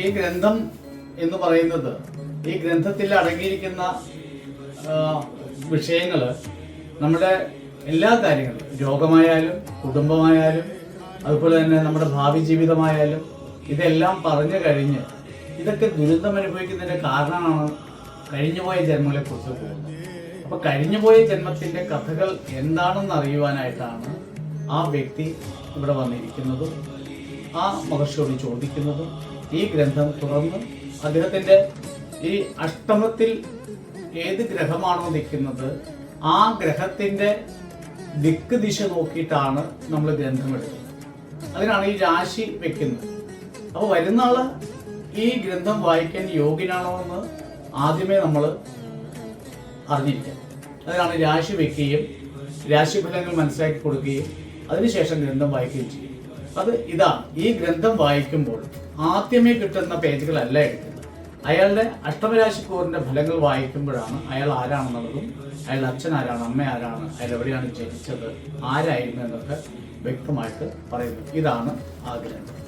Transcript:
ഈ ഗ്രന്ഥം എന്ന് പറയുന്നത്, ഈ ഗ്രന്ഥത്തിൽ അടങ്ങിയിരിക്കുന്ന വിഷയങ്ങൾ നമ്മുടെ എല്ലാ കാര്യങ്ങളും, രോഗമായാലും കുടുംബമായാലും അതുപോലെ തന്നെ നമ്മുടെ ഭാവി ജീവിതമായാലും ഇതെല്ലാം പറഞ്ഞു കഴിഞ്ഞ് ഇതൊക്കെ ദുരിതം അനുഭവിക്കുന്നതിൻ്റെ കാരണമാണ് കഴിഞ്ഞുപോയ ജന്മങ്ങളെക്കുറിച്ച് പോകുന്നത്. അപ്പോൾ കഴിഞ്ഞുപോയ ജന്മത്തിൻ്റെ കഥകൾ എന്താണെന്ന് അറിയുവാനായിട്ടാണ് ആ വ്യക്തി ഇവിടെ വന്നിരിക്കുന്നതും ആ മഹർഷിയോട് ചോദിക്കുന്നതും. ഈ ഗ്രന്ഥം തുറന്ന് അദ്ദേഹത്തിൻ്റെ ഈ അഷ്ടമത്തിൽ ഏത് ഗ്രഹമാണോ നിൽക്കുന്നത് ആ ഗ്രഹത്തിൻ്റെ ദിക്ക് ദിശ നോക്കിയിട്ടാണ് നമ്മൾ ഗ്രന്ഥം എടുക്കുന്നത്. അതിനാണ് ഈ രാശി വെക്കുന്നത്. അപ്പോൾ വരുന്ന ആള് ഈ ഗ്രന്ഥം വായിക്കാൻ യോഗ്യനാണോ എന്ന് ആദ്യമേ നമ്മൾ അറിഞ്ഞിരിക്കണം. അതിനാണ് രാശി വെക്കുകയും രാശിഫലങ്ങൾ മനസ്സിലാക്കി കൊടുക്കുകയും അതിനുശേഷം ഗ്രന്ഥം വായിക്കുകയും ചെയ്യും. അത് ഇതാണ്, ഈ ഗ്രന്ഥം വായിക്കുമ്പോൾ ആദ്യമേ കിട്ടുന്ന പേജുകളല്ല എടുക്കുന്നത്. അയാളുടെ അഷ്ടമരാശിക്കൂറിന്റെ ഫലങ്ങൾ വായിക്കുമ്പോഴാണ് അയാൾ ആരാണെന്നുള്ളതും അയാളുടെ അച്ഛൻ ആരാണ്, അമ്മ ആരാണ്, അയാൾ എവിടെയാണ് ജനിച്ചത്, ആരായിരുന്നു എന്നൊക്കെ വ്യക്തമായിട്ട് പറയുന്നത്. ഇതാണ് ആ ഗ്രന്ഥം.